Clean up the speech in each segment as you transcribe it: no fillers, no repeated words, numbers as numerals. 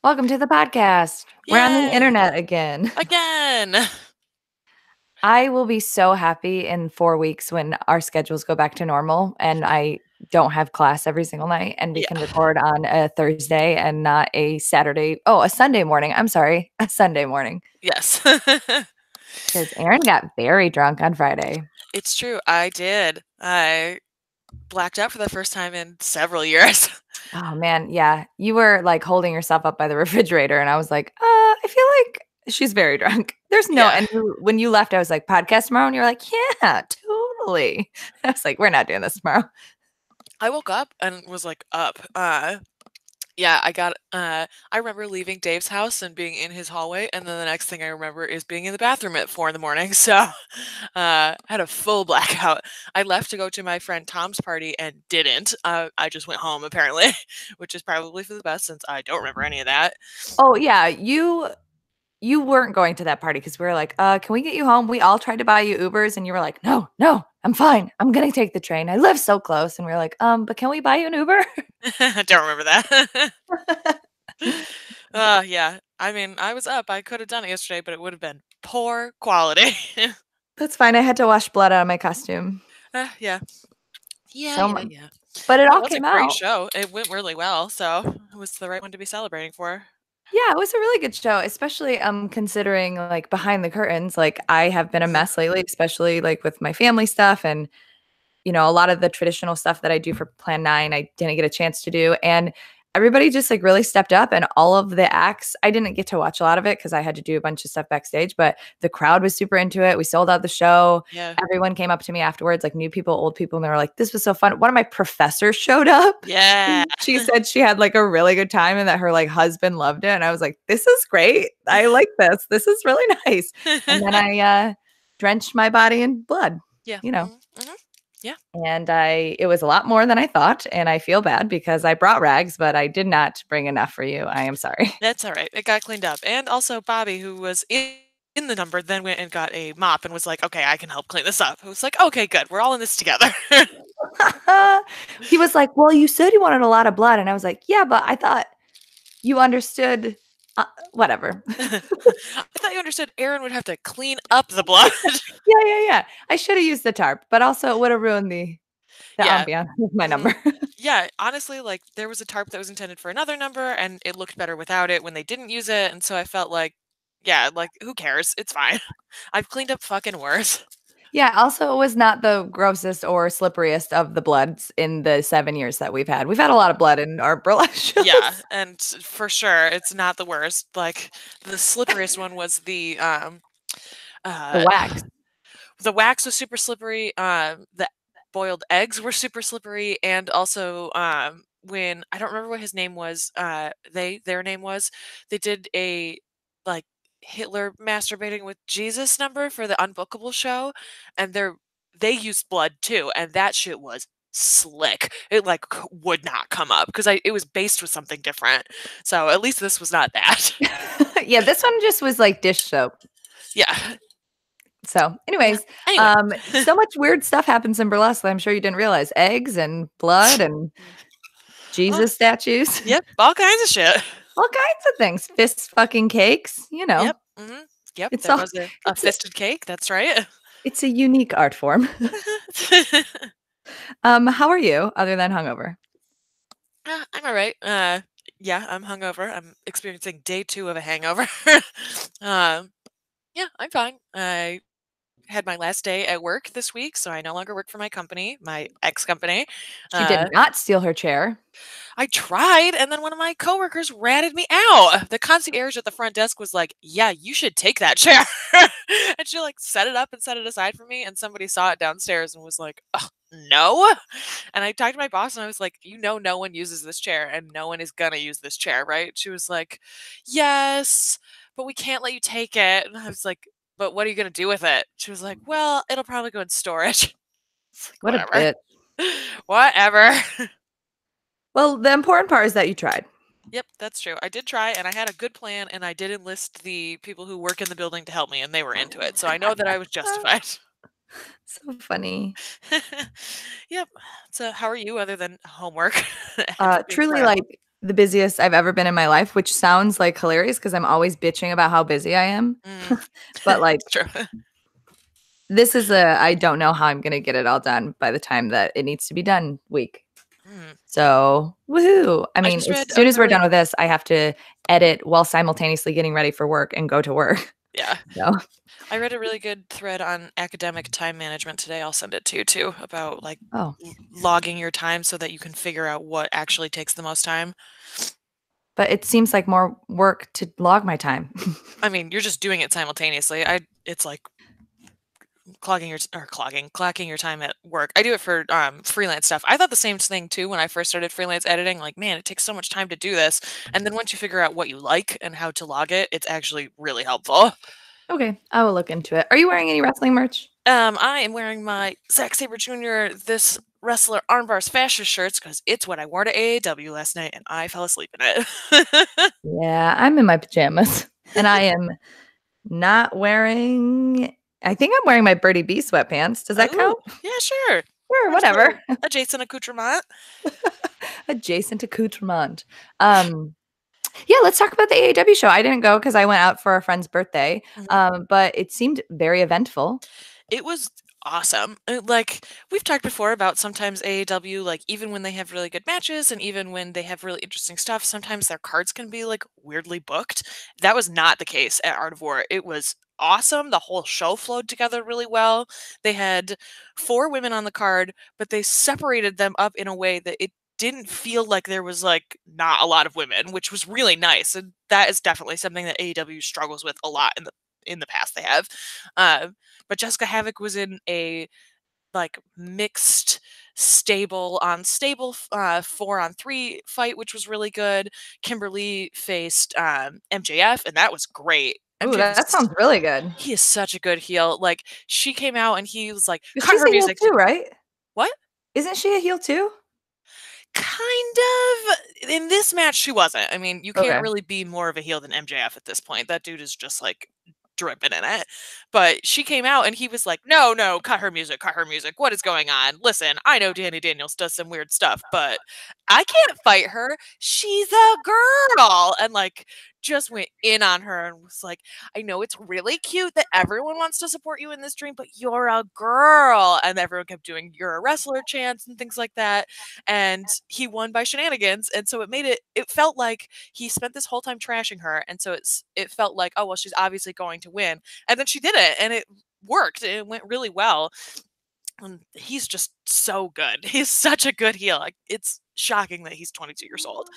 Welcome to the podcast. We're on the Yay! internet again. Again! I will be so happy in 4 weeks when our schedules go back to normal and I don't have class every single night and we Yeah. can record on a Thursday and not a Saturday. Oh, a Sunday morning. I'm sorry, a Sunday morning. Yes. Because Aaron got very drunk on Friday. It's true, I did. I blacked out for the first time in several years. Oh man, yeah. You were like holding yourself up by the refrigerator and I was like, I feel like she's very drunk. There's no, Yeah. and when you left, I was like, podcast tomorrow, and you're like, yeah, totally. I was like, we're not doing this tomorrow. I woke up and was, like, up. Yeah, I remember leaving Dave's house and being in his hallway, and then the next thing I remember is being in the bathroom at 4 in the morning, so, had a full blackout. I left to go to my friend Tom's party and didn't. I just went home apparently, which is probably for the best since I don't remember any of that. Oh yeah, you weren't going to that party because we were like, can we get you home? We all tried to buy you Ubers, and you were like, no, no, I'm fine. I'm gonna take the train. I live so close, and we were like, but can we buy you an Uber? I don't remember that. Yeah. I mean, I was up. I could have done it yesterday, but it would have been poor quality. That's fine. I had to wash blood out of my costume. Yeah. Yeah, So, yeah, yeah. but it It all was a came great out. show. It went really well, so it was the right one to be celebrating for. Yeah, it was a really good show, especially considering like behind the curtains, like I have been a mess lately, especially like with my family stuff and a lot of the traditional stuff that I do for Plan 9, I didn't get a chance to do. And everybody just like really stepped up and all of the acts, I didn't get to watch a lot of it because I had to do a bunch of stuff backstage, but the crowd was super into it. We sold out the show. Yeah. Everyone came up to me afterwards, like new people, old people, and they were like, this was so fun. One of my professors showed up. Yeah. She said she had like a really good time and that her like husband loved it. And I was like, this is great. I like this. This is really nice. And then I drenched my body in blood, Yeah. you know. Mhm. Yeah. And it was a lot more than I thought, and I feel bad because I brought rags, but I did not bring enough for you. I am sorry. That's all right. It got cleaned up. And also Bobby, who was in the number, then went and got a mop and was like, "Okay, I can help clean this up." I was like, "Okay, good. We're all in this together." He was like, "Well, you said you wanted a lot of blood." And I was like, "Yeah, but I thought you understood whatever." I thought you understood Aaron would have to clean up the blood. Yeah, yeah, yeah. I should have used the tarp, but also it would have ruined the Yeah. ambiance of my Mhm. number. Yeah, honestly, like, there was a tarp that was intended for another number, and it looked better without it when they didn't use it, and so I felt like, yeah, like, who cares? It's fine. I've cleaned up fucking worse. Yeah, also it was not the grossest or slipperiest of the bloods in the 7 years that we've had. We've had a lot of blood in our burlesque Yeah, shows. and for sure, it's not the worst. Like, the slipperiest one was The uh wax. the wax was super slippery, the boiled eggs were super slippery, and also, when I don't remember what his name was, their name was, they did a, like, Hitler masturbating with Jesus number for the Unbookable show, and they used blood too, and that shit was slick. It, like, would not come up because it was based with something different. So, at least this was not that. Yeah, this one just was like dish soap. Yeah. So, Yeah. anyways, Anyway. so much weird stuff happens in burlesque that I'm sure you didn't realize. Eggs and blood and Well, Jesus statues, yep, all kinds of shit. all kinds of things. Fist fucking cakes, Yep, mhm. Yep, It's there all was a it's a fisted cake, that's right. it's a unique art form. How are you other than hungover? I'm alright, yeah, I'm hungover, I'm experiencing day 2 of a hangover. Um, yeah, I'm fine. I had my last day at work this week, so I no longer work for my company, my ex-company. She did Uh not steal her chair. I tried, and then one of my coworkers ratted me out. The concierge at the front desk was like, "Yeah, you should take that chair." And she, like, set it up and set it aside for me, and somebody saw it downstairs and was like, "Ugh, no?" And I talked to my boss, and I was like, "You know no one uses this chair, and no one is gonna use this chair, right?" She was like, "Yes, but we can't let you take it." And I was like, "But what are you gonna do with it?" She was like, "Well, it'll probably go in storage." It's like, What a "Whatever." bit. Whatever. Well, the important part is that you tried. Yep, that's true. I did try and I had a good plan and I did enlist the people who work in the building to help me and they were into it. So I know that I was justified. So funny. Yep. So how are you other than homework and being Truly, like frail? the busiest I've ever been in my life, which sounds like hilarious because I'm always bitching about how busy I am. Mm, But like it's true. this is a I don't know how I'm gonna get it all done by the time that it needs to be done week. Mm. So woohoo. I I mean, just as read a soon as we're really done with this, I have to edit while simultaneously getting ready for work and go to work. yeah. So I read a really good thread on academic time management today. I'll send it to you too about like oh. logging your time so that you can figure out what actually takes the most time. But it seems like more work to log my time. I mean, you're just doing it simultaneously. It's like clacking your time at work. I do it for freelance stuff. I thought the same thing too when I first started freelance editing. Like, man, it takes so much time to do this. And then once you figure out what you like and how to log it, it's actually really helpful. Okay, I will look into it. Are you wearing any wrestling merch? I am wearing my Zack Sabre Jr. This Wrestler Armbars fascist shirts because it's what I wore to AAW last night and I fell asleep in it. Yeah, I'm in my pajamas and I am not wearing I think I'm wearing my Birdie B sweatpants. Does that Ooh, count? yeah, sure. Sure, Nice little whatever. adjacent accoutrement. Adjacent accoutrement. Yeah, let's talk about the AAW show. I didn't go because I went out for a friend's birthday, Mhm. but it seemed very eventful. It was awesome. Like we've talked before about sometimes AAW, like even when they have really good matches and even when they have really interesting stuff, sometimes their cards can be like weirdly booked. That was not the case at Art of War. It was awesome. The whole show flowed together really well. They had 4 women on the card, but they separated them up in a way that it didn't feel like there was like not a lot of women, which was really nice. And that is definitely something that AEW struggles with a lot in the past they have. But Jessica Havoc was in a like mixed stable on stable 4-on-3 fight, which was really good. Kimberly faced MJF, and that was great. Ooh, MJF that is sounds really good. he is such a good heel. Like she came out and he was like, 'Cause cut she's her a heel music. too, right? What? Isn't she a heel too? Kind of. In this match, she wasn't. I mean, you can't Okay. really be more of a heel than MJF at this point. That dude is just like dripping in it. But she came out and he was like, no, no, cut her music, cut her music. What is going on? Listen, I know Danny Daniels does some weird stuff, but I can't fight her. She's a girl. And like, just went in on her and was like, I know it's really cute that everyone wants to support you in this dream, but you're a girl. And everyone kept doing you're a wrestler chants and things like that. And he won by shenanigans. And so it felt like he spent this whole time trashing her. And so it felt like, oh, well, she's obviously going to win. And then she did it and it worked. It went really well. And he's just so good. He's such a good heel. Like, it's shocking that he's 22 years old.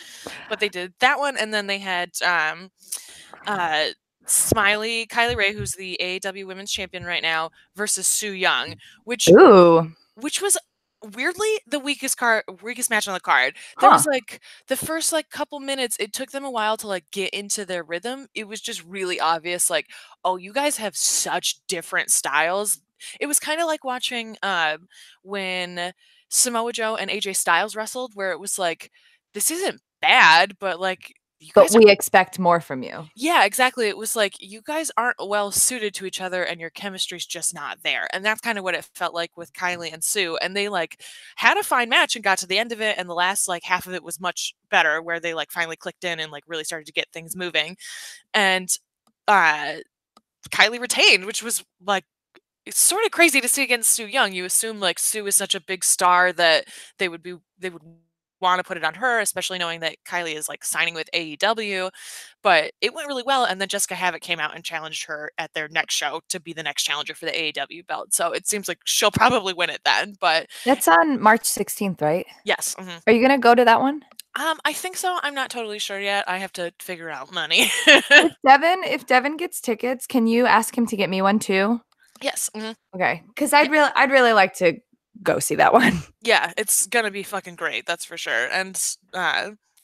But they did that one, and then they had uh, Smiley Kylie Ray, who's the AEW Women's Champion right now, versus Su Yung, which Ooh. was weirdly the weakest match on the card. There Huh. was like the first like couple minutes, it took them a while to like get into their rhythm. It was just really obvious, like, oh, you guys have such different styles. It was kind of like watching when Samoa Joe and AJ Styles wrestled, where it was like, this isn't bad, but like you But guys are we expect more from you. yeah, exactly. It was like you guys aren't well suited to each other and your chemistry's just not there. And that's kind of what it felt like with Kylie and Sue. And they like had a fine match and got to the end of it. And the last like half of it was much better where they like finally clicked in and like really started to get things moving. And uh Kylie retained, which was like it's sort of crazy to see against Sue Young. You assume like Sue is such a big star that they would want to put it on her, especially knowing that Kylie is like signing with AEW. But it went really well, and then Jessica Havoc came out and challenged her at their next show to be the next challenger for the AEW belt. So it seems like she'll probably win it then. But That's on March 16th, right? yes, mhm. Are you gonna go to that one? I think so. I'm not totally sure yet. I have to figure out money. If Devin gets tickets, can you ask him to get me one too? Yes. Mhm. Okay, because I'd really like to go see that one. Yeah, it's gonna be fucking great, that's for sure. And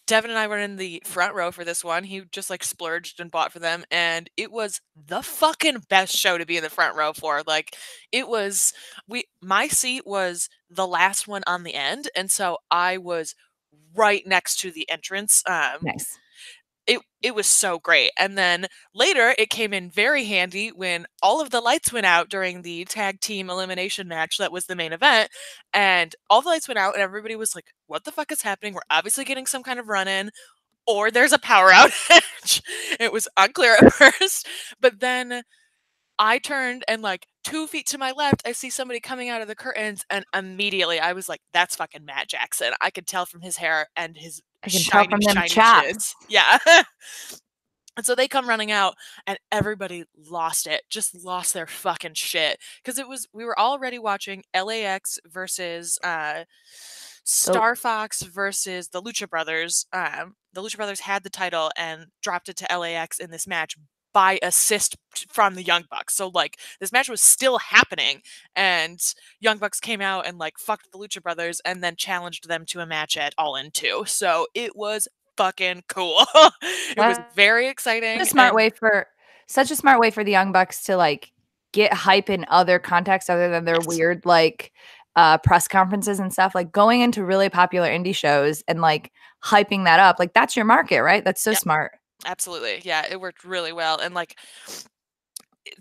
Devin and I were in the front row for this one. He just like splurged and bought for them, and it was the fucking best show to be in the front row for. Like, it was my seat was the last one on the end, and so I was right next to the entrance. Nice. it was so great. And then later it came in very handy when all of the lights went out during the tag team elimination match that was the main event, and all the lights went out and everybody was like, what the fuck is happening? We're obviously getting some kind of run in, or there's a power outage. It was unclear at first, but then I turned and like 2 feet to my left, I see somebody coming out of the curtains, and immediately I was like, "That's fucking Matt Jackson." I could tell from his hair and his I can tell shiny, from them shiny chaps. chins. Yeah. And so they come running out, and everybody lost it, just lost their fucking shit. Because we were already watching LAX versus So Star Fox versus the Lucha Brothers. The Lucha Brothers had the title and dropped it to LAX in this match by assist from the Young Bucks. So like this match was still happening, and Young Bucks came out and like fucked the Lucha Brothers and then challenged them to a match at All In 2. So it was fucking cool. It was that's very a exciting. smart And way for such a smart way for the Young Bucks to like get hype in other contexts other than their yes, weird like press conferences and stuff. Like going into really popular indie shows and like hyping that up. Like that's your market, right? That's so yeah, smart. absolutely. Yeah, it worked really well. And like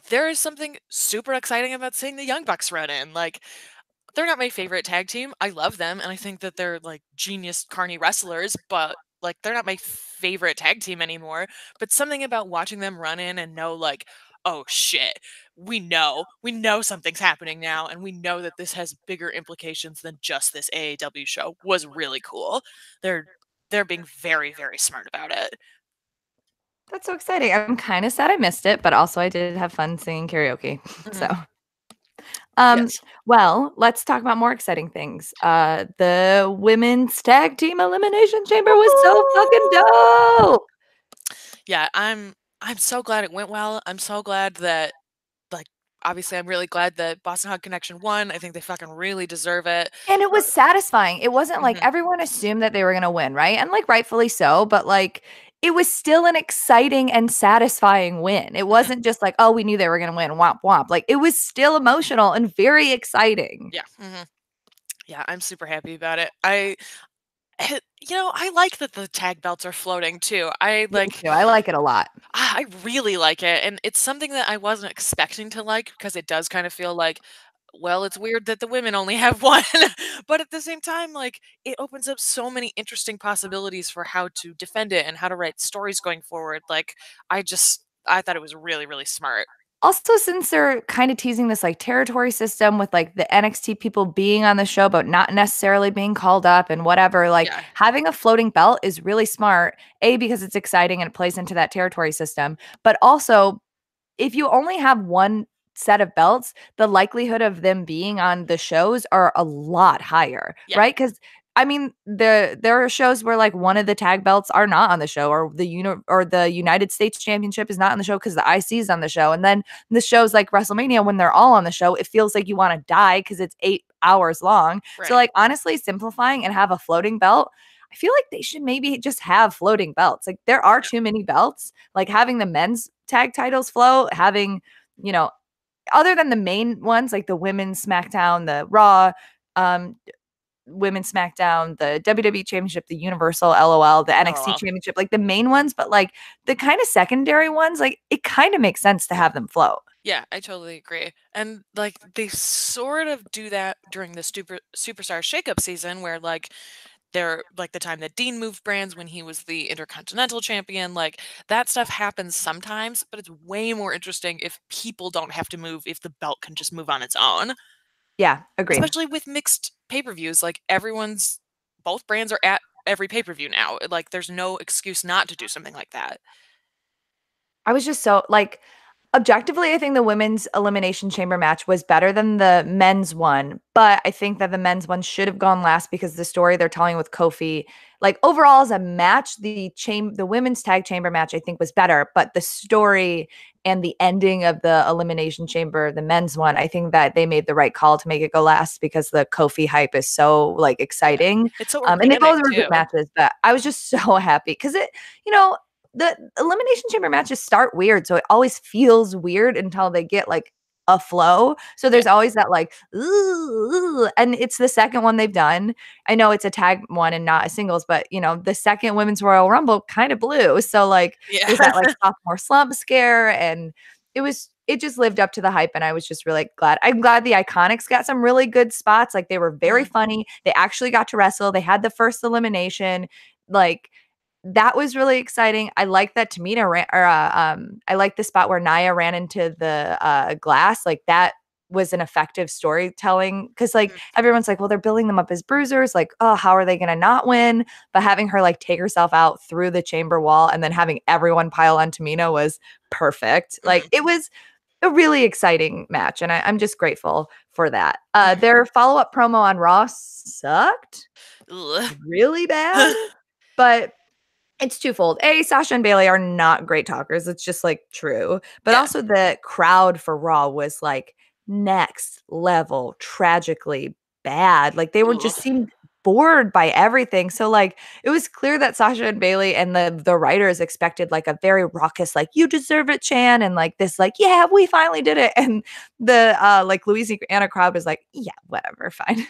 there is something super exciting about seeing the Young Bucks run in. Like they're not my favorite tag team. I love them and I think that they're like genius carny wrestlers, but like they're not my favorite tag team anymore. But something about watching them run in and know like, oh shit, we know something's happening now, and we know that this has bigger implications than just this AAW show was really cool. They're they're being very, very smart about it. That's so exciting. I'm kind of sad I missed it, but also I did have fun singing karaoke. So, Mhm. um, Yes. well, let's talk about more exciting things. The women's tag team elimination chamber was so fucking dope. Yeah, I'm so glad it went well. I'm so glad that like obviously I'm really glad that Boston Hug Connection won. I think they fucking really deserve it. And it was satisfying. It wasn't like Mhm. everyone assumed that they were gonna win, right? And like rightfully so, but like it was still an exciting and satisfying win. It Mhm. wasn't just like, oh, we knew they were gonna win, womp womp. Like it was still emotional and very exciting. Yeah. Yeah, I'm super happy about it. I like that the tag belts are floating too. Me too. I like it a lot. I really like it, and it's something that I wasn't expecting to like because it does kind of feel like, well, it's weird that the women only have one, but at the same time, like it opens up so many interesting possibilities for how to defend it and how to write stories going forward. Like I thought it was really, really smart. Also, since they're kind of teasing this like territory system with like the NXT people being on the show, but not necessarily being called up and whatever, like Yeah. having a floating belt is really smart. A, because it's exciting and it plays into that territory system. But also, if you only have one set of belts, the likelihood of them being on the shows are a lot higher, Yeah. right? Because I mean, there are shows where like one of the tag belts are not on the show, or the United States Championship is not on the show because the IC is on the show, and then the shows like WrestleMania when they're all on the show, it feels like you want to die because it's 8 hours long. So Right. like honestly, simplifying and have a floating belt. I feel like they should maybe just have floating belts. Like there are Yeah. too many belts. Like having the men's tag titles float, having, you know, other than the main ones like the women's SmackDown, the Raw, um, women's SmackDown, the WWE Championship, the Universal LOL, the Oh NXT well. Championship, like the main ones, but like the kind of secondary ones, like it kind of makes sense to have them float. Yeah, I totally agree. And like they sort of do that during the superstar shakeup season where like they're like the time that Dean moved brands when he was the Intercontinental Champion, like that stuff happens sometimes, but it's way more interesting if people don't have to move, if the belt can just move on its own. Yeah, agree. Especially with mixed pay-per-views, like everyone's both brands are at every pay-per-view now. Like there's no excuse not to do something like that. I was just so like objectively, I think the women's elimination chamber match was better than the men's one, but I think that the men's one should have gone last because the story they're telling with Kofi, like overall as a match, the women's tag chamber match I think was better, but the story and the ending of the elimination chamber, the men's one, I think that they made the right call to make it go last because the Kofi hype is so like Yeah. exciting. It's so And they both organic were good too. matches, but I was just so happy because you know, the elimination chamber matches start weird, so it always feels weird until they get like a flow. So Yeah. there's always that like, ooh, and it's the second one they've done. I know it's a tag one and not a singles, but the second Women's Royal Rumble kind of blew. So like there's Yeah. that like sophomore slump scare, and it just lived up to the hype, and I was just really glad. I'm glad the Iconics got some really good spots. Like they were very Mhm. funny. They actually got to wrestle. They had the first elimination. Like that was really exciting. I like that Tamina ran, or I like the spot where Nia ran into the glass. Like that was an effective storytelling because like Mhm. everyone's like, well, they're building them up as bruisers. Like, oh, how are they gonna not win? But having her like take herself out through the chamber wall and then having everyone pile on Tamina was perfect. Like Mhm. it was a really exciting match, and I'm just grateful for that. Mhm. Their follow up promo on Raw sucked Ugh. really bad, but it's twofold. A, Sasha and Bailey are not great talkers. It's just like true. But Yeah. also the crowd for Raw was like next level, tragically bad. Like they were Ugh. just seemed bored by everything. So like it was clear that Sasha and Bailey and the writers expected like a very raucous, like you deserve it, Chan, and like this, like, yeah, we finally did it. And the like Louisiana crowd was like, yeah, whatever, fine.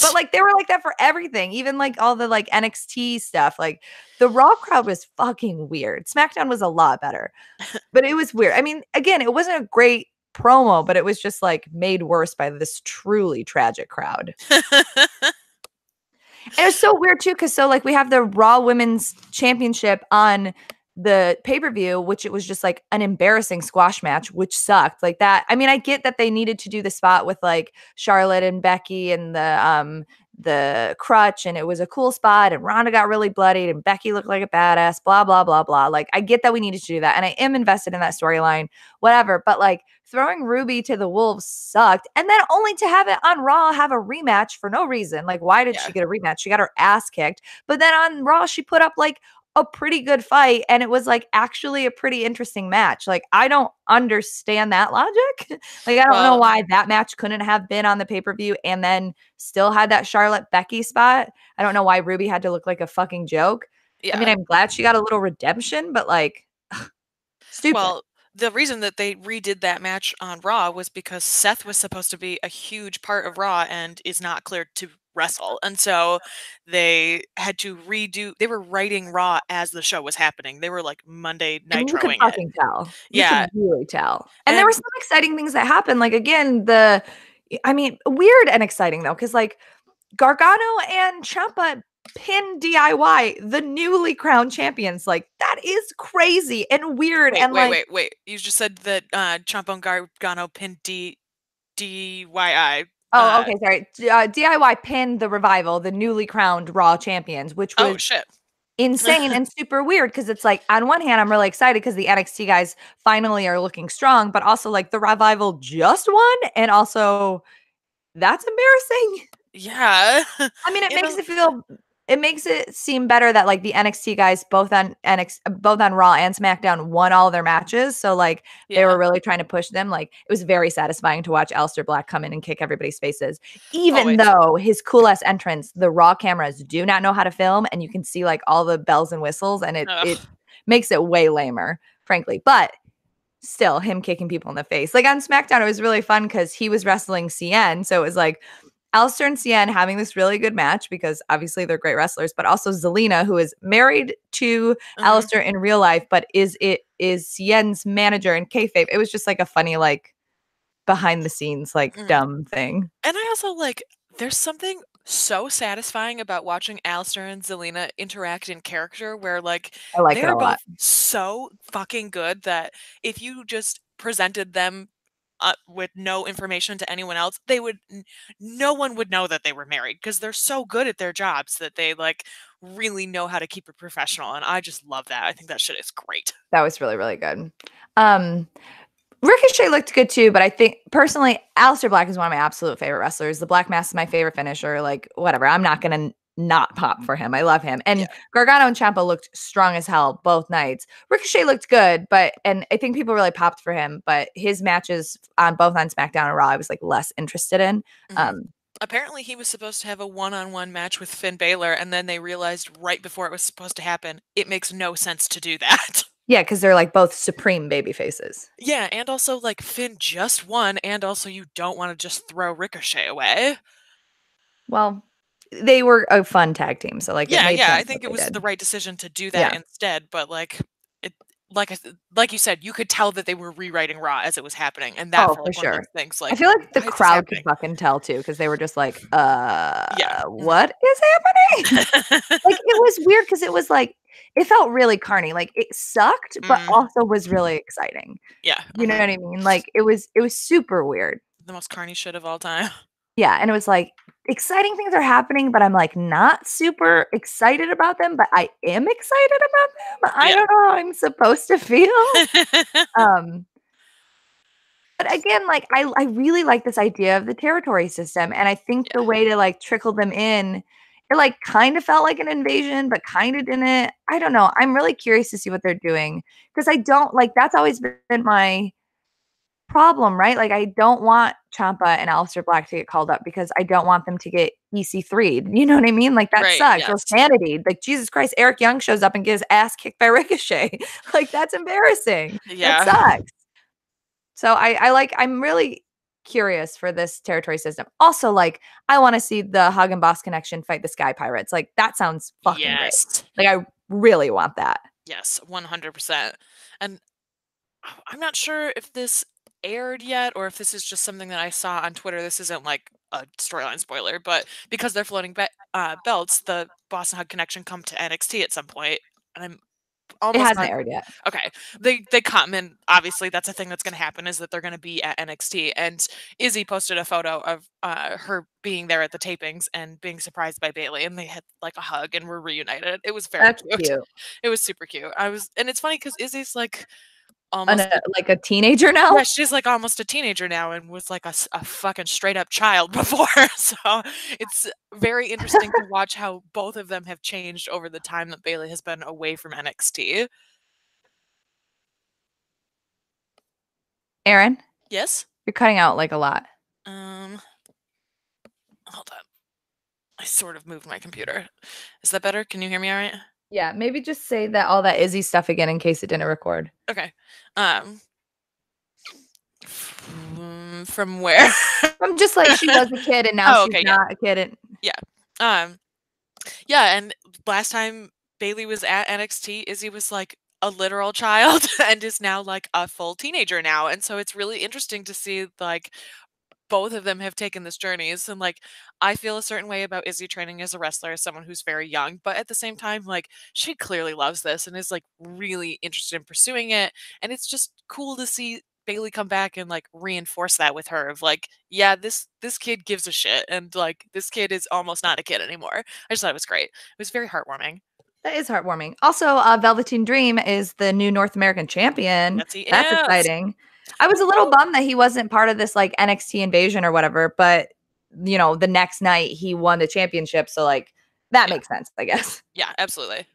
But like they were like that for everything, even like all the like NXT stuff. Like the Raw crowd was fucking weird. SmackDown was a lot better, but it was weird. I mean, again, it wasn't a great promo, but it was just like made worse by this truly tragic crowd. And it was so weird too, because so like we have the Raw Women's Championship on the pay-per-view, which it was just like an embarrassing squash match, which sucked. Like that. I mean, I get that they needed to do the spot with like Charlotte and Becky and the crutch, and it was a cool spot, and Ronda got really bloodied and Becky looked like a badass, blah, blah, blah, blah. Like I get that we needed to do that. And I am invested in that storyline, whatever. But like throwing Ruby to the Wolves sucked. And then only to have it on Raw have a rematch for no reason. Like, why did Yeah. she get a rematch? She got her ass kicked. But then on Raw, she put up like a pretty good fight. And it was like actually a pretty interesting match. Like, I don't understand that logic. Like, I don't know Well, why that match couldn't have been on the pay per view and then still had that Charlotte Becky spot. I don't know why Ruby had to look like a fucking joke. I mean, yeah. I'm glad she got a little redemption, but like, stupid. Well, the reason that they redid that match on Raw was because Seth was supposed to be a huge part of Raw and is not cleared to wrestle. And so they had to redo, they were writing Raw as the show was happening. They were like Monday And you could Nitroing it. fucking tell. You Yeah. could really tell. And there were And some exciting things that happened. Like again, I mean, weird and exciting though, because like Gargano and Ciampa pinned DIY, the newly crowned champions. Like that is crazy and weird. wait, And wait, like, wait, wait. You just said that Ciampa and Gargano pinned DYI. oh, okay, sorry. DIY pinned the Revival, the newly crowned Raw champions, which Oh was shit. insane and super weird because it's like on one hand I'm really excited because the NXT guys finally are looking strong, but also like the Revival just won, and also that's embarrassing. Yeah. I mean, You know, it makes it seem better that like the NXT guys both on Raw and SmackDown won all their matches. So like they yeah. were really trying to push them. Like it was very satisfying to watch Aleister Black come in and kick everybody's faces. Even Always. though his cool ass entrance, the Raw cameras do not know how to film, and you can see like all the bells and whistles, and it Ugh. makes it way lamer, frankly. But still him kicking people in the face. Like on SmackDown, it was really fun because he was wrestling CN. So it was like Alistair and Cien having this really good match because obviously they're great wrestlers, but also Zelina, who is married to Mhm. Alistair in real life, but is Cien's manager in kayfabe. It was just like a funny, like behind the scenes, like Mhm. dumb thing. And I also like there's something so satisfying about watching Alistair and Zelina interact in character where like I like it they're a lot. both so fucking good that if you just presented them with no information to anyone else, no one would know that they were married because they're so good at their jobs that they like really know how to keep it professional. And I just love that. I think that shit is great. That was really, really good. Um, Ricochet looked good too, but I think personally, Aleister Black is one of my absolute favorite wrestlers. The Black Mass is my favorite finisher. Like, whatever. I'm not gonna not pop for him. I love him. And Yeah. Gargano and Ciampa looked strong as hell both nights. Ricochet looked good, and I think people really popped for him. But his matches on both on SmackDown and Raw, I was like less interested in. Mhm. Apparently, he was supposed to have a one-on-one match with Finn Balor, and then they realized right before it was supposed to happen, it makes no sense to do that. Yeah, because they're like both supreme baby faces. Yeah, and also like Finn just won, and also you don't want to just throw Ricochet away. Well, they were a fun tag team, so like it Yeah, made yeah, I sense what think it they was did. the right decision to do that Yeah. instead, but like it like you said, you could tell that they were rewriting Raw as it was happening, and that Oh, felt for like one of sure. those things I like, feel like the why is this crowd could happening? fucking tell too, because they were just like, Yeah. what is happening? Like, it was weird because it was like it felt really carny. Like, it sucked, but Mm, also was really exciting. yeah, You know what I mean? Like, it was super weird. the most carny shit of all time. Yeah, and it was like exciting things are happening, but I'm like not super excited about them, but I am excited about them. I Yeah. don't know how I'm supposed to feel. Um, but again, like I really like this idea of the territory system, and I think the Yeah. way to like trickle them in, it like kind of felt like an invasion, but kind of didn't. I don't know. I'm really curious to see what they're doing because I don't like that's always been my problem, right? Like I don't want Champa and Aleister Black to get called up because I don't want them to get EC3. You know what I mean? Like that Right, sucks. Or yes. sanity. Like Jesus Christ, Eric Young shows up and gets ass kicked by Ricochet. Like that's embarrassing. That Yeah. sucks. So I'm really curious for this territory system. Also, like, I want to see the Hug and Boss connection fight the Sky Pirates. Like, that sounds fucking great. Yes. Like, I really want that. Yes, 100%. And I'm not sure if this aired yet or if this is just something that I saw on Twitter. This isn't like a storyline spoiler, but because they're floating belts, the Boston Hug connection come to NXT at some point, and I'm It almost hasn't not aired yet. okay. They come, and obviously that's a thing that's going to happen is that they're going to be at NXT. And Izzy posted a photo of her being there at the tapings and being surprised by Bailey, and they had like a hug and were reunited. It was very That's cute. cute. It was super cute. And it's funny because Izzy's like almost Like a teenager yeah, now. she's like almost a teenager now and was like a fucking straight up child before. So it's very interesting to watch how both of them have changed over the time that Bailey has been away from NXT. Aaron, Yes. you're cutting out like a lot. Um, hold on. I sort of moved my computer. Is that better? Can you hear me all right? Yeah, maybe just say that all that Izzy stuff again in case it didn't record. Okay. From where? I'm just like she was a kid and now Oh, she's okay, yeah. not a kid. And Yeah. Um, yeah, and last time Bailey was at NXT, Izzy was like a literal child and is now like a full teenager now. And so it's really interesting to see like both of them have taken this journeys and like I feel a certain way about Izzy training as a wrestler as someone who's very young, but at the same time like she clearly loves this and is like really interested in pursuing it, and it's just cool to see Bailey come back and like reinforce that with her of like, yeah, this kid gives a shit and like this kid is almost not a kid anymore. I just thought it was great. It was very heartwarming. that is heartwarming. Also, Velveteen Dream is the new North American champion. Yes, he That's is. exciting. I was a little bummed that he wasn't part of this like NXT invasion or whatever, but you know, the next night he won the championship, so like that Yeah. makes sense, I guess. Yeah, absolutely.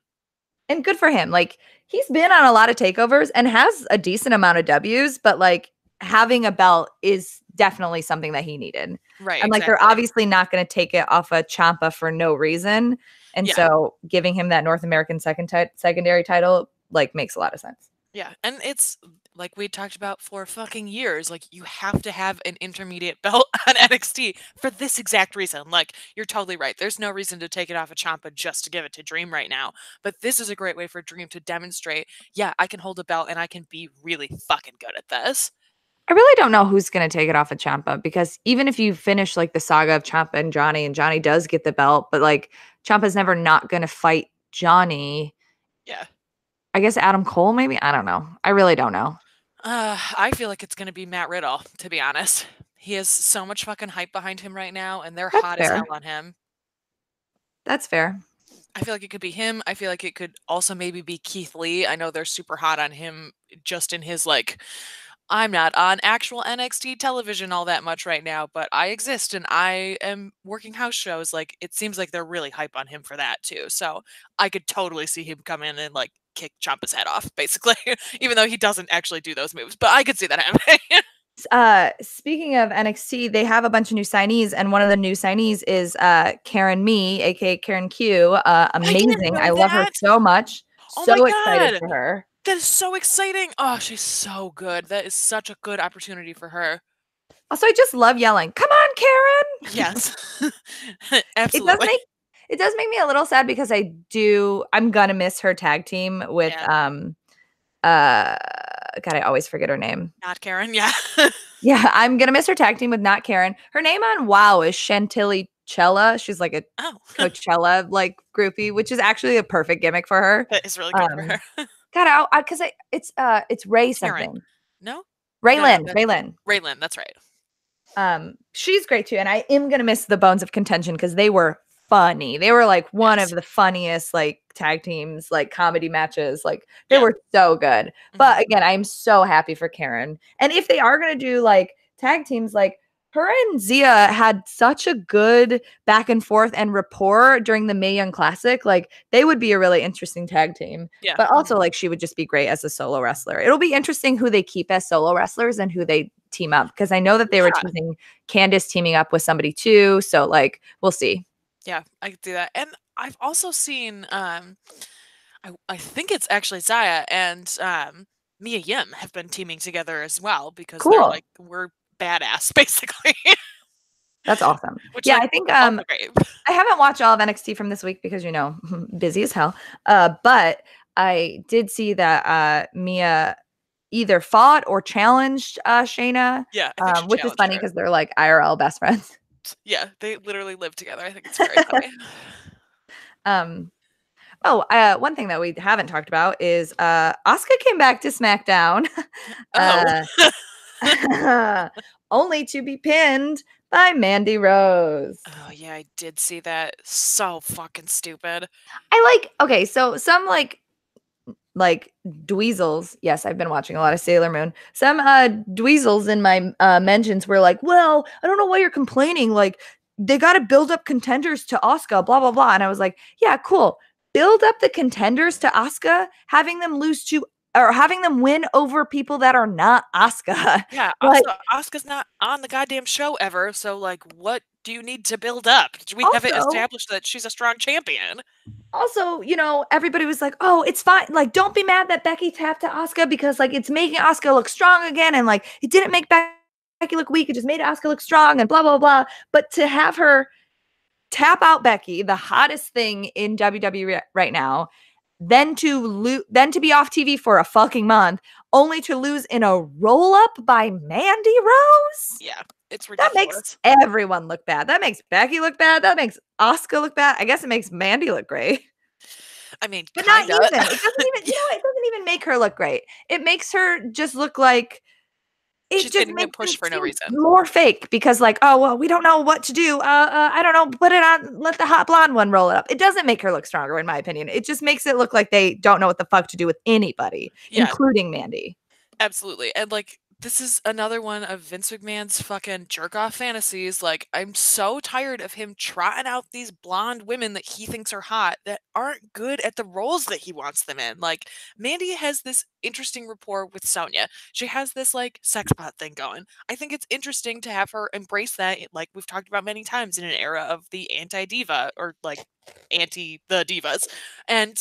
And good for him. Like he's been on a lot of takeovers and has a decent amount of W's, but like having a belt is definitely something that he needed. Right, And like they're exactly. obviously not going to take it off of Champa for no reason. And Yeah. so giving him that North American secondary title like makes a lot of sense. Yeah, and it's like we talked about for fucking years. Like you have to have an intermediate belt on NXT for this exact reason. Like you're totally right. There's no reason to take it off of Champa just to give it to Dream right now. But this is a great way for Dream to demonstrate, yeah, I can hold a belt and I can be really fucking good at this. I really don't know who's going to take it off of Champa because even if you finish like the saga of Champa and Johnny does get the belt, but like Champa's never not going to fight Johnny. Yeah. I guess Adam Cole, maybe. I don't know. I really don't know. I feel like it's gonna be Matt Riddle, to be honest. He has so much fucking hype behind him right now, and they're That's hot as fair. hell on him. That's fair. I feel like it could be him. I feel like it could also maybe be Keith Lee. I know they're super hot on him just in his like, I'm not on actual NXT television all that much right now, but I exist and I am working house shows. Like it seems like they're really hype on him for that too. So I could totally see him come in and like kick Ciampa's head off, basically, even though he doesn't actually do those moves. But I could see that happening. Speaking of NXT, they have a bunch of new signees, and one of the new signees is Karen Me, aka Karen Q. I didn't Amazing. know I love her that. so much. Oh my So excited god. for her. That is so exciting. Oh, she's so good. That is such a good opportunity for her. Also, I just love yelling, "Come on, Karen!" Yes. It does Absolutely. make me a little sad because I'm gonna miss her tag team with Yeah. God, I always forget her name. Not Karen. Yeah. Yeah, I'm gonna miss her tag team with Not Karen. Her name on WoW is Chantilly Chella. She's like a Oh, Coachella like groupie, which is actually a perfect gimmick for her. that is really good for Um, her. God, because it's Ray Karen. something. No? No, Raylan, that's Raylan. Raylan. That's right. She's great too, and I am gonna miss the Bones of Contention because they were funny. They were like one of Yes. the funniest like tag teams, like comedy matches. Like they Yeah. were so good. But again, I'm so happy for Karen. And if they are gonna do like tag teams, like her and Zia had such a good back and forth and rapport during the Mae Young Classic. Like they would be a really interesting tag team. Yeah. But also, like she would just be great as a solo wrestler. It'll be interesting who they keep as solo wrestlers and who they team up because I know that they were Yeah. teasing Candice teaming up with somebody too. So like we'll see. Yeah, I could do that. And I've also seen I think it's actually Zaya and Mia Yim have been teaming together as well because they're Cool. like we're badass basically. That's awesome. Which Yeah, like I think also great. I haven't watched all of NXT from this week because busy as hell. But I did see that Mia either fought or challenged Shayna, Yeah, I think she which is challenged funny her. because they're like IRL best friends. Yeah, they literally live together. I think it's very funny. Um, one thing that we haven't talked about is Asuka came back to SmackDown, Oh. only to be pinned by Mandy Rose. Oh yeah, I did see that. So fucking stupid. Okay, so some like dweezels. Yes, I've been watching a lot of Sailor Moon. Some dweezels in my mentions were like, "Well, I don't know why you're complaining. Like they got to build up contenders to Asuka, blah blah blah." And I was like, "Yeah, cool. Build up the contenders to Asuka, having them lose to or having them win over people that are not Asuka." Yeah, Like also Asuka's not on the goddamn show ever, so like what do you need to build up? We haven't also established that she's a strong champion. Also, everybody was like, "Oh, it's fine. Like, don't be mad that Becky tapped to Asuka because like it's making Asuka look strong again, and like it didn't make Becky look weak. It just made Asuka look strong, and blah blah blah." But to have her tap out Becky, the hottest thing in WWE right now, then to be off TV for a fucking month, only to lose in a roll up by Mandy Rose. Yeah, it's That makes ridiculous. everyone look bad. That makes Becky look bad. That makes Asuka look bad. I guess it makes Mandy look great. I mean, But not kinda. even. It doesn't even, it doesn't even make her look great. It makes her just look like it She's just getting a makes push it for no seem reason. more fake because like, oh well, we don't know what to do. I don't know, put it on, let the hot blonde one roll it up. It doesn't make her look stronger, in my opinion. It just makes it look like they don't know what the fuck to do with anybody, Yeah, including Mandy. absolutely. And like this is another one of Vince McMahon's fucking jerk off fantasies. Like I'm so tired of him trotting out these blonde women that he thinks are hot that aren't good at the roles that he wants them in. Like Mandy has this interesting rapport with Sonya. She has this like sex pot thing going. I think it's interesting to have her embrace that like we've talked about many times in an era of the anti-diva or like anti the divas. And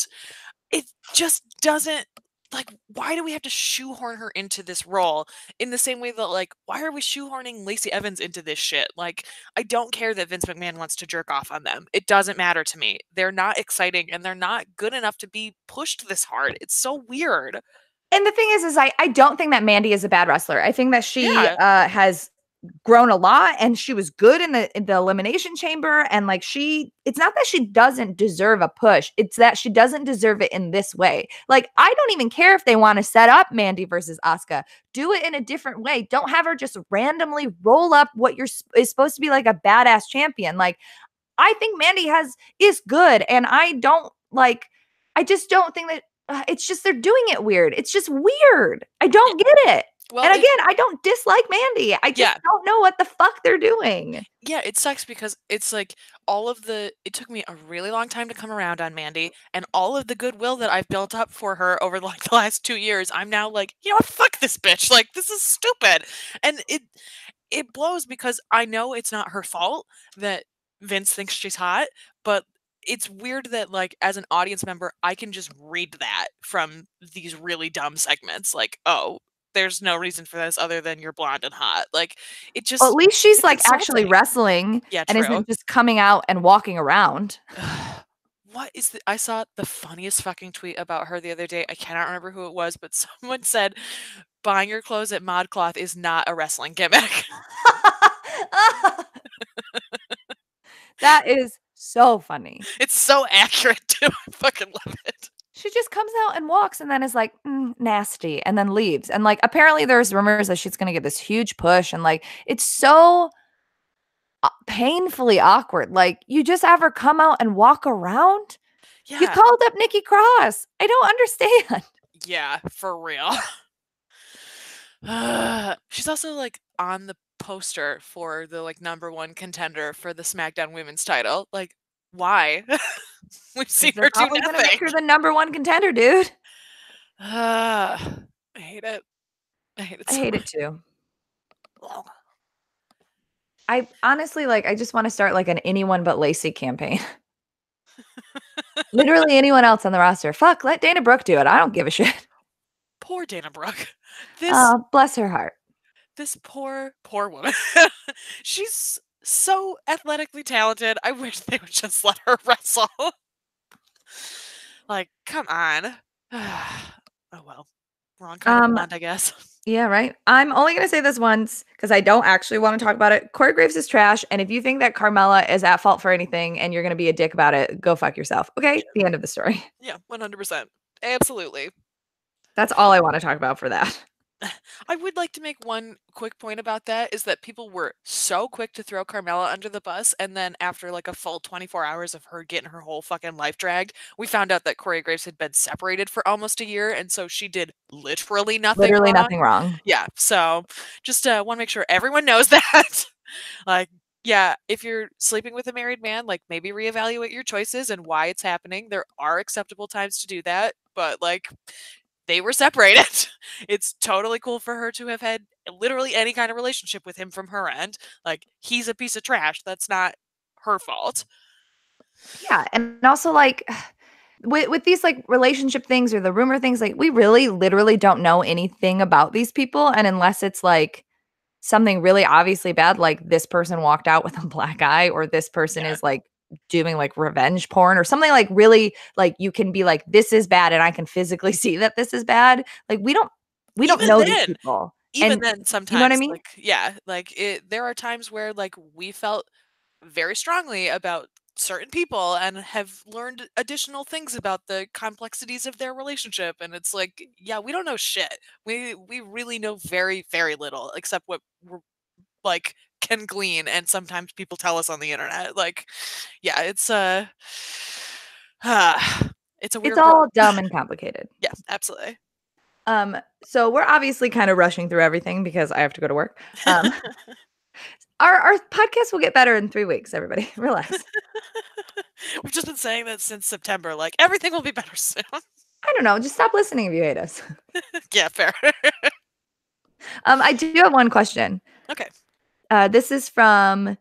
it just doesn't like why do we have to shoehorn her into this role in the same way that like why are we shoehorning Lacey Evans into this shit? Like I don't care that Vince McMahon wants to jerk off on them. It doesn't matter to me. They're not exciting and they're not good enough to be pushed this hard. It's so weird. And the thing is I don't think that Mandy is a bad wrestler. I think that she Yeah. has grown a lot and she was good in the elimination chamber, and like it's not that she doesn't deserve a push, it's that she doesn't deserve it in this way. Like I don't even care if they want to set up Mandy versus Asuka. Do it in a different way. Don't have her just randomly roll up what is supposed to be like a badass champion. Like I think Mandy is good, and I just don't think that it's just they're doing it weird. It's just weird. I don't get it. Well, And again, I don't dislike Mandy. I just yeah. don't know what the fuck they're doing. Yeah, it sucks because it's like it took me a really long time to come around on Mandy and all of the goodwill that I've built up for her over like the last 2 years, I'm now like, you know what, fuck this bitch. Like this is stupid. And it blows because I know it's not her fault that Vince thinks she's hot, but it's weird that, like, as an audience member, I can just read that from these really dumb segments. Like, oh, there's no reason for this other than you're blonde and hot. Like, it Well, at just, least she's, it's like, actually insulting. wrestling Yeah, and true. isn't just coming out and walking around. What is the I saw the funniest fucking tweet about her the other day. I cannot remember who it was, but someone said, "Buying your clothes at ModCloth is not a wrestling gimmick." That is so funny. It's so accurate too. I fucking love it. She just comes out and walks and then is like, nasty, and then leaves. And, like, apparently there's rumors that she's gonna get this huge push, and, like, it's so painfully awkward. Like, you just have her come out and walk around? You Yeah. called up Nikki Cross. I don't understand. Yeah, for real. She's also, like, on the poster for the, like, #1 contender for the SmackDown Women's title. Like, why? We've 'Cause seen they're her do probably gonna make nothing. her the #1 contender, dude. I hate it. I hate it I so hate it much. too. I honestly, like, I just wanna start, like, an anyone but Lacey campaign. Literally anyone else on the roster. Fuck, let Dana Brooke do it. I don't give a shit. Poor Dana Brooke. This Bless her heart. this poor, poor woman. She's so athletically talented. I wish they would just let her wrestle. Like, come on. Oh, well. Wrong kind of Um, blonde, I guess. yeah, right? I'm only gonna say this once because I don't actually wanna talk about it. Corey Graves is trash, and if you think that Carmella is at fault for anything and you're gonna be a dick about it, go fuck yourself, okay? The end of the story. Yeah, 100%. Absolutely. That's all I wanna talk about for that. I would like to make one quick point about that is that people were so quick to throw Carmella under the bus, and then after like a full 24 hours of her getting her whole fucking life dragged, we found out that Corey Graves had been separated for almost a year, and so she did literally nothing Literally wrong. nothing wrong. Yeah, so just want to make sure everyone knows that. Like, yeah, if you're sleeping with a married man, like maybe reevaluate your choices and why it's happening. There are acceptable times to do that, but like they were separated. It's totally cool for her to have had literally any kind of relationship with him from her end. Like, he's a piece of trash. That's not her fault. Yeah, and also, like, with these, like, relationship things or the rumor things, like, we really literally don't know anything about these people, and unless it's, like, something really obviously bad, like this person walked out with a black eye or this person Yeah. is, like, doing, like, revenge porn or something, like, really, like, you can be like, "This is bad, and I can physically see that this is bad." Like, we don't Even know these then, people, even and then you know what I sometimes, mean? like, yeah, like, there are times where, like, we felt very strongly about certain people and have learned additional things about the complexities of their relationship, and it's like, yeah, we don't know shit. We really know very, very little except what we're like can glean and sometimes people tell us on the internet. Like, yeah, it's a It's weird world. all dumb and complicated. Yeah, absolutely. So we're obviously kind of rushing through everything because I have to go to work. Our podcast will get better in 3 weeks, everybody. Relax. We've just been saying that since September, like everything will be better soon. I don't know, just stop listening if you hate us. Yeah, fair. I do have one question. Okay. This is from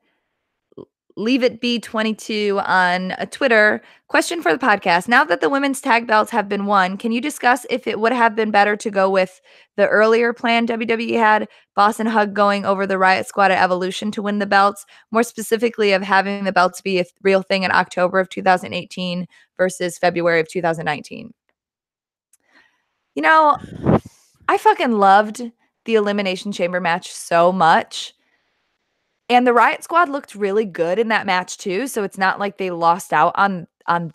Leave It Be 22 on Twitter. Question for the podcast. Now that the women's tag belts have been won, can you discuss if it would have been better to go with the earlier plan WWE had, Boss and Hug going over the Riot Squad at Evolution to win the belts, more specifically of having the belts be a real thing in October of 2018 versus February of 2019? You know, I fucking loved the Elimination Chamber match so much. And the Riot Squad looked really good in that match too, so it's not like they lost out on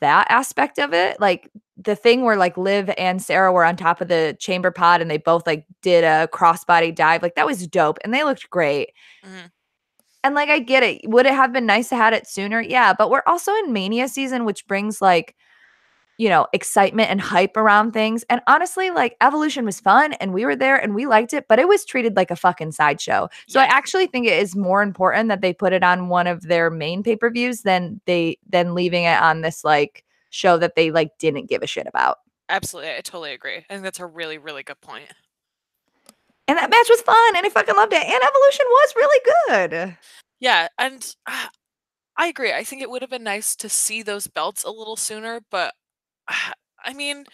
that aspect of it. Like, the thing where, like, Liv and Sarah were on top of the chamber pod and they both, like, did a crossbody dive, like, that was dope, and they looked great. Mhm. And, like, I get it. Would it have been nice to had it sooner? Yeah, but we're also in Mania season, which brings, like, excitement and hype around things. And honestly, like, Evolution was fun and we were there and we liked it, but it was treated like a fucking sideshow. So I Yes. actually think it is more important that they put it on one of their main pay-per-views than leaving it on this, like, show that they, like, didn't give a shit about. Absolutely. I totally agree. I think that's a really, really good point. And that match was fun and I fucking loved it. And Evolution was really good. Yeah, and I agree. I think it would have been nice to see those belts a little sooner, but I mean,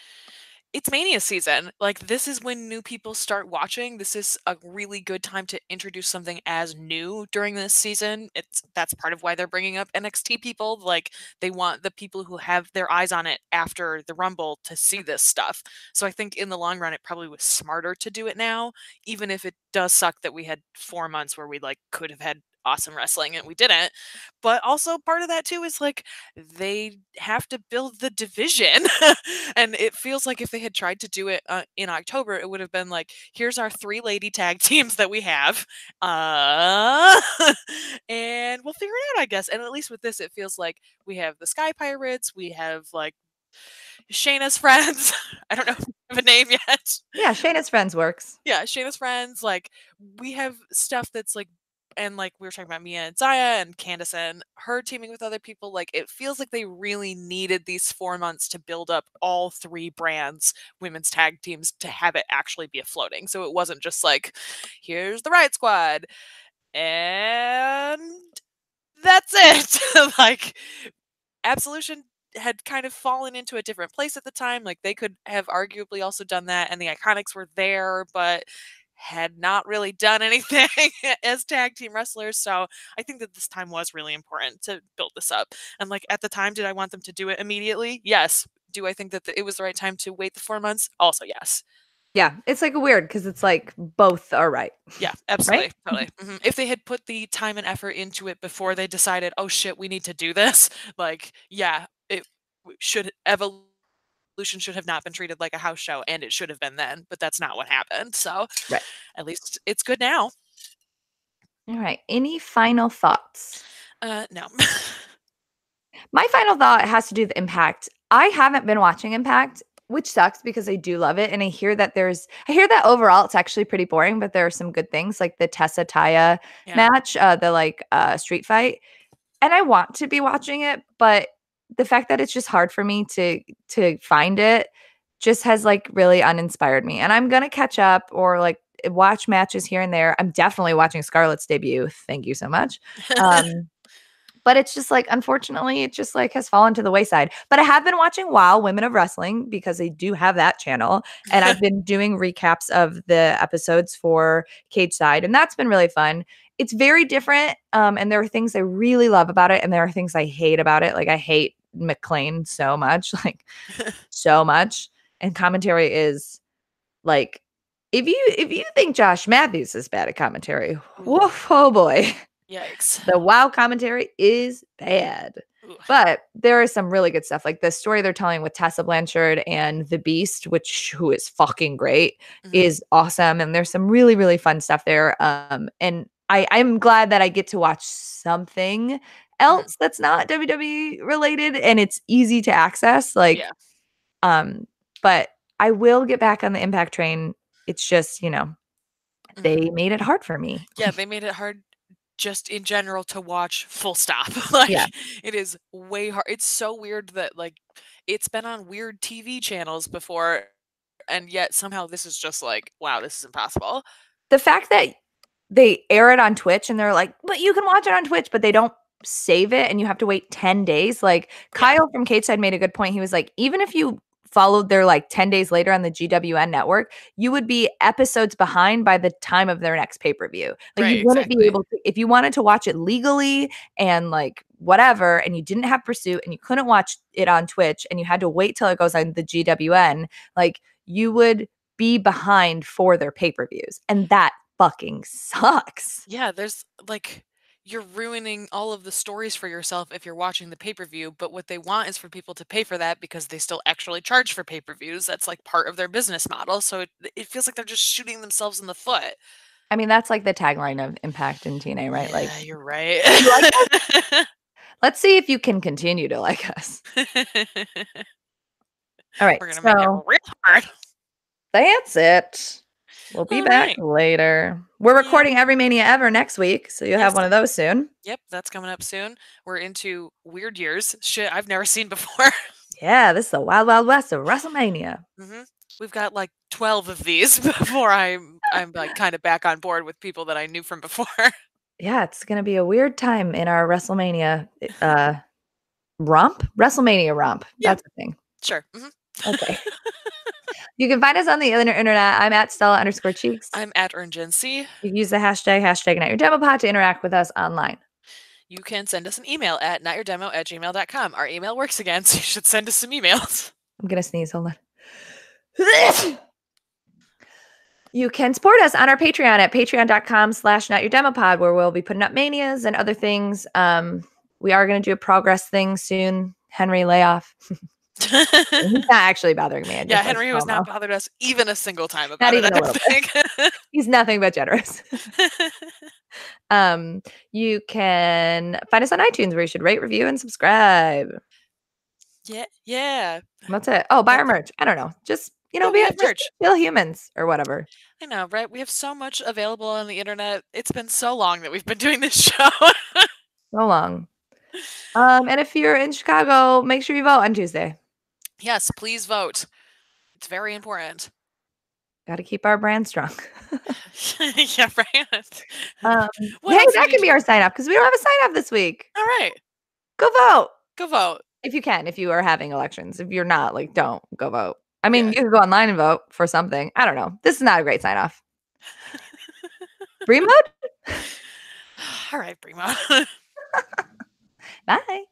it's Mania season. Like, this is when new people start watching. This is a really good time to introduce something as new during this season. That's part of why they're bringing up NXT people. Like, they want the people who have their eyes on it after the Rumble to see this stuff. So I think in the long run, it probably was smarter to do it now, even if it does suck that we had 4 months where we like could have had awesome wrestling and we didn't. But also part of that too is like they have to build the division. And it feels like if they had tried to do it in October, it would have been like, here's our 3 lady tag teams that we have. Uh, and we'll figure it out, I guess. And at least with this, it feels like we have the Sky Pirates, we have like Shayna's friends. I don't know if we have a name yet. Yeah, Shayna's friends works. Yeah, Shayna's friends. Like, we have stuff that's like, and like we were talking about Mia and Zaya and Candice and her teaming with other people. Like, it feels like they really needed these 4 months to build up all 3 brands, women's tag teams, to have it actually be a floating. So it wasn't just like, here's the Riot Squad and that's it. Like, Absolution had kind of fallen into a different place at the time. Like, they could have arguably also done that, and the Iconics were there, but had not really done anything as tag team wrestlers. So I think that this time was really important to build this up. And like, at the time, did I want them to do it immediately? Yes. Do I think that it was the right time to wait the 4 months? Also, yes. Yeah, it's like weird because it's like both are right. Yeah, absolutely. Totally. If they had put the time and effort into it before they decided, oh shit, we need to do this, like, yeah, it should evolution should have not been treated like a house show, and it should have been then, but that's not what happened. So Right. at least it's good now. All right. Any final thoughts? No. My final thought has to do with Impact. I haven't been watching Impact, which sucks because I do love it. And I hear that overall it's actually pretty boring, but there are some good things like the Tessa Taya Yeah. match, the street fight. And I want to be watching it, but the fact that it's just hard for me to find it just has like really uninspired me. And I'm gonna catch up or like watch matches here and there. I'm definitely watching Scarlett's debut. Thank you so much. But it's just like, unfortunately, it just like has fallen to the wayside. But I have been watching WoW Women of Wrestling because they do have that channel. And I've been doing recaps of the episodes for Cage Side, and that's been really fun. It's very different. And there are things I really love about it, and there are things I hate about it. Like, I hate McLean so much, like so much. And commentary is like, if you think Josh Matthews is bad at commentary, woof, oh boy. Yikes. The WoW commentary is bad. Ooh. But there is some really good stuff. Like the story they're telling with Tessa Blanchard and The Beast, who is fucking great, is awesome. And there's some really, really fun stuff there. And I'm glad that I get to watch something else that's not WWE related and it's easy to access. Like, but I will get back on the Impact train. It's just, they made it hard for me. Yeah, they made it hard just in general to watch, full stop. Like, it is way hard. It's so weird that like it's been on weird TV channels before, and yet somehow this is just like, wow, this is impossible. The fact that they air it on Twitch and they're like, but you can watch it on Twitch, but they don't save it and you have to wait 10 days. Like Kyle from Cage Side made a good point. He was like, even if you followed their like 10 days later on the GWN network, you would be episodes behind by the time of their next pay-per-view. Like, you wouldn't be able to, if you wanted to watch it legally and like whatever, and you didn't have Pursuit and you couldn't watch it on Twitch and you had to wait till it goes on the GWN, like you would be behind for their pay-per-views. And that fucking sucks. Yeah, there's like, you're ruining all of the stories for yourself if you're watching the pay-per-view, but what they want is for people to pay for that because they still actually charge for pay-per-views. That's like part of their business model. So it feels like they're just shooting themselves in the foot. I mean, that's like the tagline of Impact and TNA, right? Yeah, like, you're right. You like us? Let's see if you can continue to like us. All right. We're going to make it real hard. That's it. We'll be back later. We're recording Every Mania Ever next week, so you'll have one of those soon. Yep, that's coming up soon. We're into weird years. Shit I've never seen before. Yeah, this is the Wild Wild West of WrestleMania. We've got like 12 of these before I'm like kind of back on board with people that I knew from before. Yeah, it's gonna be a weird time in our WrestleMania romp. WrestleMania romp. Yeah. That's the thing. Sure. Okay. You can find us on the internet. I'm at Stella_Cheeks. I'm at Urgency. You can use the hashtag #NotYourDemoPod to interact with us online. You can send us an email at notyourdemo@gmail.com. Our email works again, so you should send us some emails. I'm gonna sneeze. Hold on. You can support us on our Patreon at patreon.com/notyourdemopod, where we'll be putting up manias and other things. We are going to do a progress thing soon. Henry layoff. He's not actually bothering me. Yeah, Henry has not bothered us even a single time about not it. even a little bit. He's nothing but generous. You can find us on iTunes, where you should rate, review, and subscribe. Yeah. That's it. Oh, buy our merch. I don't know. Just be merch. Feel humans or whatever. I know, right? We have so much available on the internet. It's been so long that we've been doing this show. So long. And if you're in Chicago, make sure you vote on Tuesday. Yes, please vote. It's very important. Got to keep our brand strong. Yeah, right. Hey, that can be our sign off because we don't have a sign off this week. All right. Go vote. Go vote. If you can, if you are having elections. If you're not, don't go vote. I mean, you can go online and vote for something. I don't know. This is not a great sign off. Bree mode? All right, Bree mode. Bye.